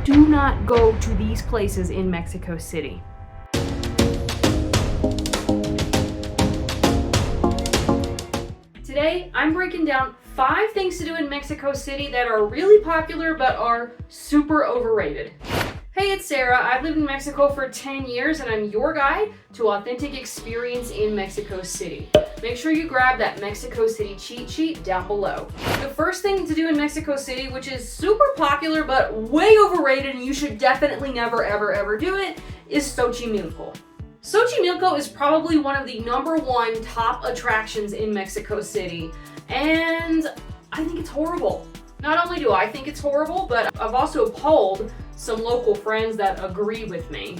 do not go to these places in Mexico City. Today, I'm breaking down 5 things to do in Mexico City that are really popular but are super overrated. Hey, it's Sarah. I've lived in Mexico for 10 years and I'm your guide to authentic experience in Mexico City. Make sure you grab that Mexico City cheat sheet down below. The first thing to do in Mexico City, which is super popular but way overrated and you should definitely never ever do it, is Xochimilco. Xochimilco is probably one of the #1 top attractions in Mexico City, and I think it's horrible. Not only do I think it's horrible, but I've also polled some local friends that agree with me.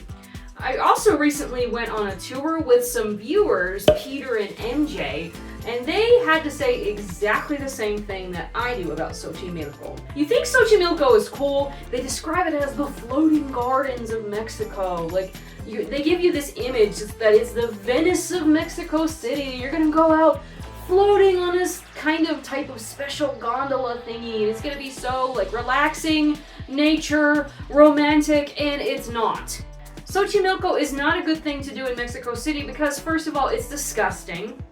I also recently went on a tour with some viewers, Peter and MJ, and they had to say exactly the same thing that I do about Xochimilco. You think Xochimilco is cool? They describe it as the floating gardens of Mexico. Like, they give you this image that it's the Venice of Mexico City. You're gonna go out floating on this kind of type of special gondola thingy. It's gonna be so like relaxing, nature, romantic, and it's not. Xochimilco is not a good thing to do in Mexico City because, first of all, it's disgusting.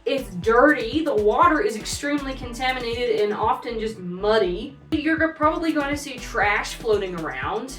It's dirty. The water is extremely contaminated and often just muddy. You're probably going to see trash floating around.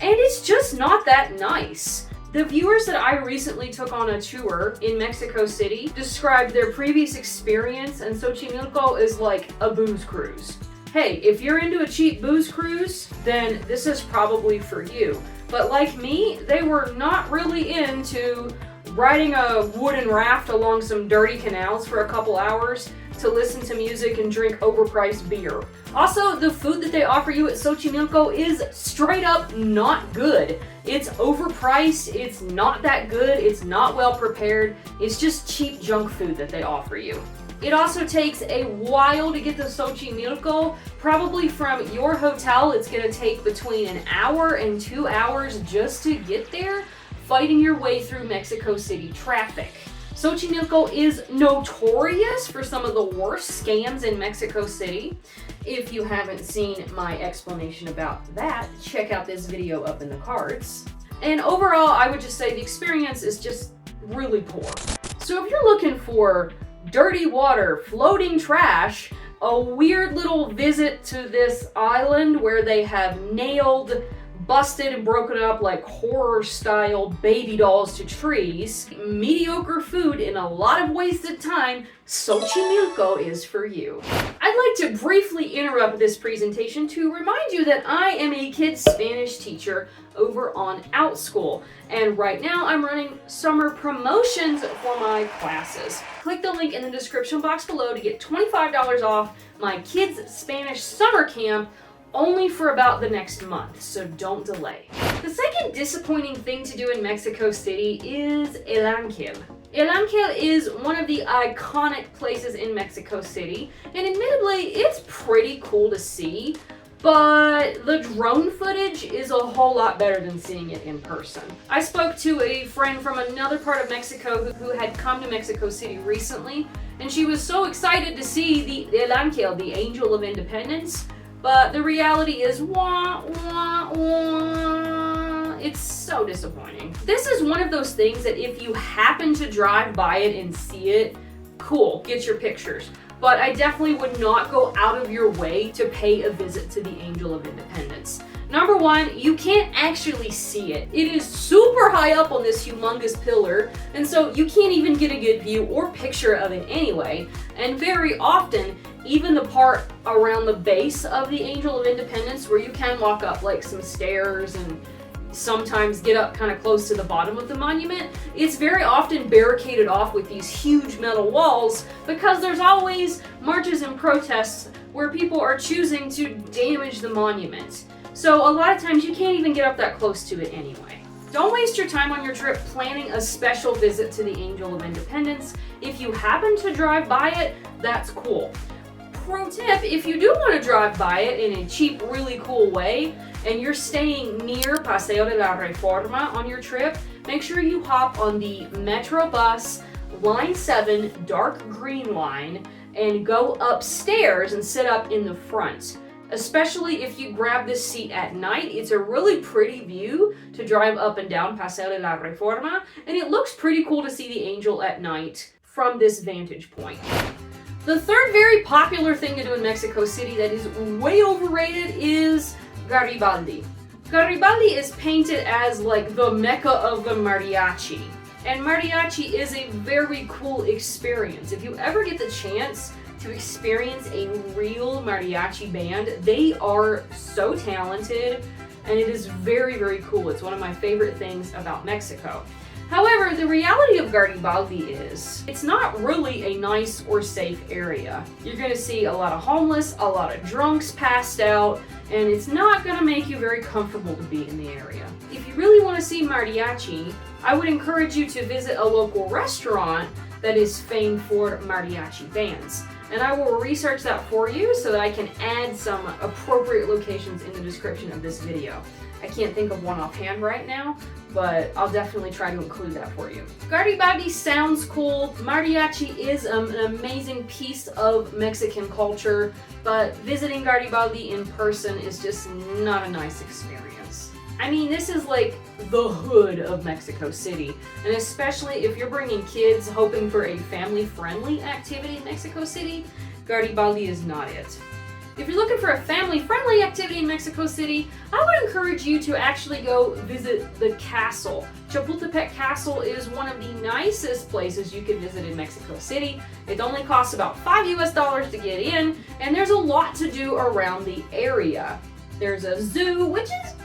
And it's just not that nice. The viewers that I recently took on a tour in Mexico City described their previous experience, and Xochimilco is like a booze cruise. Hey, if you're into a cheap booze cruise, then this is probably for you. But like me, they were not really into riding a wooden raft along some dirty canals for a couple hours to listen to music and drink overpriced beer. Also, the food that they offer you at Xochimilco is straight up not good. It's overpriced, it's not that good, it's not well prepared, it's just cheap junk food that they offer you. It also takes a while to get to Xochimilco. Probably from your hotel, it's gonna take between an hour and 2 hours just to get there, fighting your way through Mexico City traffic. Xochimilco is notorious for some of the worst scams in Mexico City. If you haven't seen my explanation about that, check out this video up in the cards. And overall, I would just say the experience is just really poor. So if you're looking for dirty water, floating trash, a weird little visit to this island where they have nailed, busted, and broken up like horror-style baby dolls to trees, mediocre food, and a lot of wasted time, Xochimilco is for you. I'd like to briefly interrupt this presentation to remind you that I am a kids Spanish teacher over on OutSchool, and right now I'm running summer promotions for my classes. Click the link in the description box below to get $25 off my kids Spanish summer camp, only for about the next month, so don't delay. The second disappointing thing to do in Mexico City is El Ángel. El Ángel is one of the iconic places in Mexico City, and admittedly, it's pretty cool to see, but the drone footage is a whole lot better than seeing it in person. I spoke to a friend from another part of Mexico who had come to Mexico City recently, and she was so excited to see the El Ángel, the Angel of Independence. But the reality is, wah, wah, wah. It's so disappointing. This is one of those things that if you happen to drive by it and see it, cool, get your pictures. But I definitely would not go out of your way to pay a visit to the Angel of Independence. Number one, you can't actually see it. It is super high up on this humongous pillar, and so you can't even get a good view or picture of it anyway. And very often, even the part around the base of the Angel of Independence where you can walk up like some stairs and sometimes get up kind of close to the bottom of the monument, it's very often barricaded off with these huge metal walls because there's always marches and protests where people are choosing to damage the monument. So a lot of times you can't even get up that close to it anyway. Don't waste your time on your trip planning a special visit to the Angel of Independence. If you happen to drive by it, that's cool. Pro tip, if you do want to drive by it in a cheap, really cool way, and you're staying near Paseo de la Reforma on your trip, make sure you hop on the Metro bus, Line 7, dark green line, and go upstairs and sit up in the front. especially if you grab this seat at night. It's a really pretty view to drive up and down Paseo de la Reforma, and it looks pretty cool to see the angel at night from this vantage point. The third very popular thing to do in Mexico City that is way overrated is Garibaldi. Garibaldi is painted as like the mecca of the mariachi. And mariachi is a very cool experience. If you ever get the chance to experience a real mariachi band, they are so talented and it is very, very cool. It's one of my favorite things about Mexico. However, the reality of Garibaldi is it's not really a nice or safe area. You're going to see a lot of homeless, a lot of drunks passed out, and it's not going to make you very comfortable to be in the area. If you really want to see mariachi, I would encourage you to visit a local restaurant that is famed for mariachi bands. And I will research that for you so that I can add some appropriate locations in the description of this video. I can't think of one offhand right now, but I'll definitely try to include that for you. Garibaldi sounds cool. Mariachi is an amazing piece of Mexican culture, but visiting Garibaldi in person is just not a nice experience. I mean, this is like the hood of Mexico City, and especially if you're bringing kids hoping for a family-friendly activity in Mexico City, Garibaldi is not it. If you're looking for a family-friendly activity in Mexico City, I would encourage you to actually go visit the castle. Chapultepec Castle is one of the nicest places you can visit in Mexico City. It only costs about $5 to get in, and there's a lot to do around the area. There's a zoo, which is,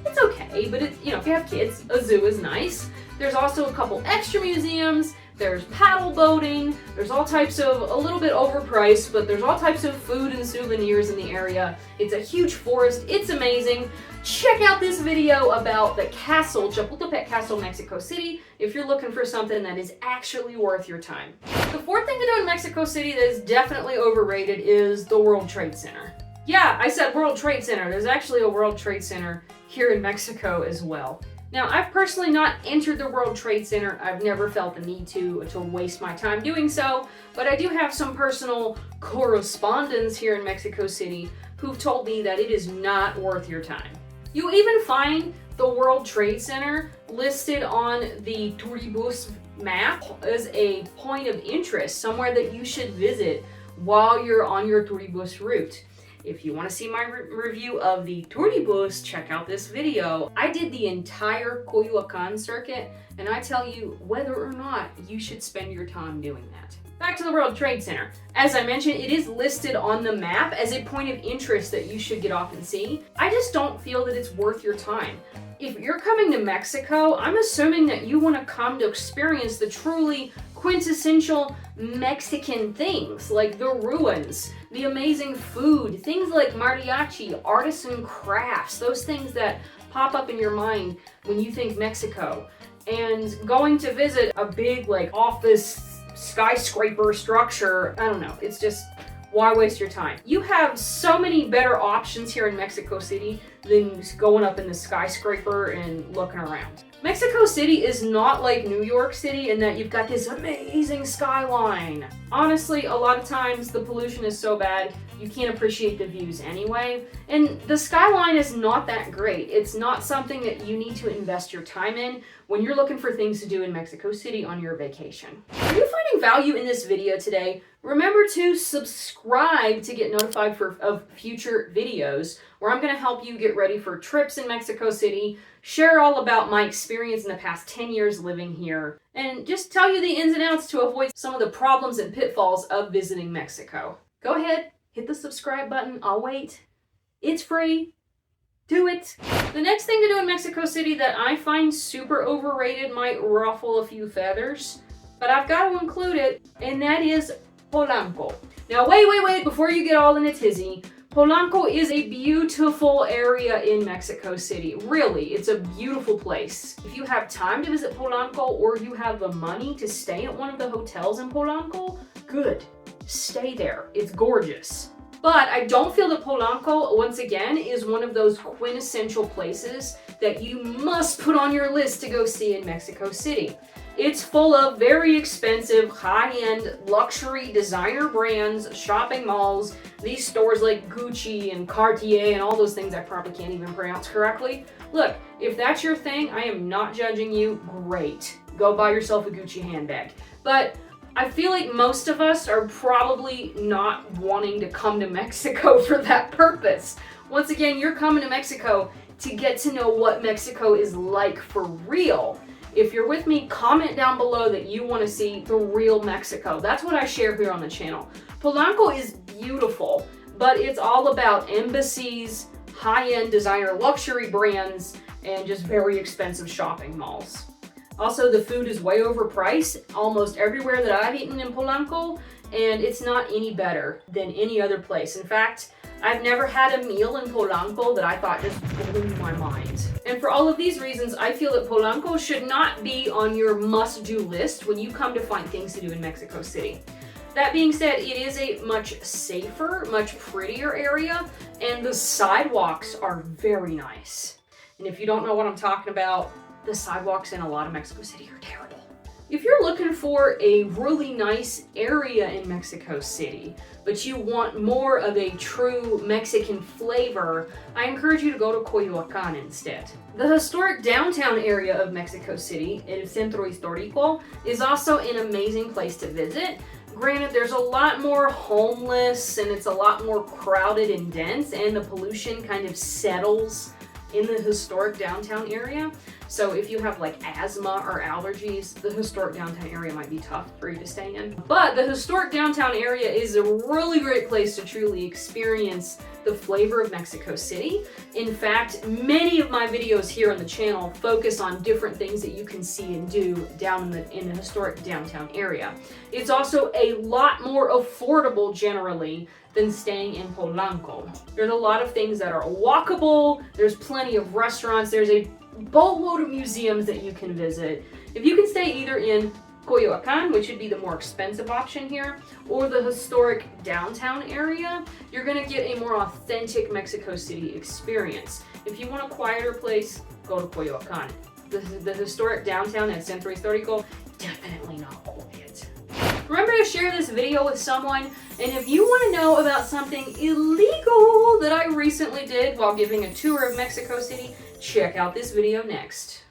it's okay, but if you have kids, a zoo is nice. There's also a couple extra museums. There's paddle boating, there's all types of, a little bit overpriced, but there's all types of food and souvenirs in the area. It's a huge forest, it's amazing. Check out this video about the castle, Chapultepec Castle, Mexico City, if you're looking for something that is actually worth your time. The fourth thing to do in Mexico City that is definitely overrated is the World Trade Center. Yeah, I said World Trade Center. There's actually a World Trade Center here in Mexico as well. Now, I've personally not entered the World Trade Center. I've never felt the need to waste my time doing so, but I do have some personal correspondents here in Mexico City who've told me that it is not worth your time. You even find the World Trade Center listed on the Turibus map as a point of interest, somewhere that you should visit while you're on your Turibus route. If you want to see my review of the Turibus, check out this video. I did the entire Coyoacan circuit, and I tell you whether or not you should spend your time doing that. Back to the World Trade Center. As I mentioned, it is listed on the map as a point of interest that you should get off and see. I just don't feel that it's worth your time. If you're coming to Mexico, I'm assuming that you want to come to experience the truly quintessential Mexican things, like the ruins, the amazing food, things like mariachi, artisan crafts, those things that pop up in your mind when you think Mexico. And going to visit a big like office skyscraper structure, I don't know, it's just, why waste your time? You have so many better options here in Mexico City than going up in the skyscraper and looking around. Mexico City is not like New York City in that you've got this amazing skyline. Honestly, a lot of times the pollution is so bad, you can't appreciate the views anyway. And the skyline is not that great. It's not something that you need to invest your time in when you're looking for things to do in Mexico City on your vacation. Are you finding value in this video today? Remember to subscribe to get notified of future videos where I'm going to help you get ready for trips in Mexico City, share all about my experience in the past 10 years living here, and just tell you the ins and outs to avoid some of the problems and pitfalls of visiting Mexico. Go ahead, hit the subscribe button. I'll wait. It's free. Do it. The next thing to do in Mexico City that I find super overrated, might ruffle a few feathers, but I've got to include it, and that is Polanco. Now wait, before you get all in a tizzy, Polanco is a beautiful area in Mexico City. Really, it's a beautiful place. If you have time to visit Polanco or you have the money to stay at one of the hotels in Polanco, good. Stay there. It's gorgeous. But I don't feel that Polanco, once again, is one of those quintessential places that you must put on your list to go see in Mexico City. It's full of very expensive, high-end, luxury designer brands, shopping malls, these stores like Gucci and Cartier and all those things I probably can't even pronounce correctly. Look, if that's your thing, I am not judging you. Great. Go buy yourself a Gucci handbag. But I feel like most of us are probably not wanting to come to Mexico for that purpose. Once again, you're coming to Mexico to get to know what Mexico is like for real. If you're with me, comment down below that you want to see the real Mexico. That's what I share here on the channel. Polanco is beautiful, but it's all about embassies, high-end designer luxury brands, and just very expensive shopping malls. Also, the food is way overpriced almost everywhere that I've eaten in Polanco, and it's not any better than any other place. In fact, I've never had a meal in Polanco that I thought just blew my mind. And for all of these reasons, I feel that Polanco should not be on your must-do list when you come to find things to do in Mexico City. That being said, it is a much safer, much prettier area, and the sidewalks are very nice. And if you don't know what I'm talking about, the sidewalks in a lot of Mexico City are terrible. If you're looking for a really nice area in Mexico City, but you want more of a true Mexican flavor, I encourage you to go to Coyoacan instead. The historic downtown area of Mexico City, El Centro Histórico, is also an amazing place to visit. Granted, there's a lot more homeless and it's a lot more crowded and dense, and the pollution kind of settles in the historic downtown area. So if you have like asthma or allergies, the historic downtown area might be tough for you to stay in. But the historic downtown area is a really great place to truly experience the flavor of Mexico City. In fact, many of my videos here on the channel focus on different things that you can see and do down in the historic downtown area. It's also a lot more affordable generally than staying in Polanco. There's a lot of things that are walkable, there's plenty of restaurants, there's a boatload of museums that you can visit. If you can stay either in Coyoacan, which would be the more expensive option here, or the historic downtown area, you're gonna get a more authentic Mexico City experience. If you want a quieter place, go to Coyoacan. The historic downtown at Centro Histórico, definitely not quiet. Remember to share this video with someone, and if you want to know about something illegal that I recently did while giving a tour of Mexico City, check out this video next.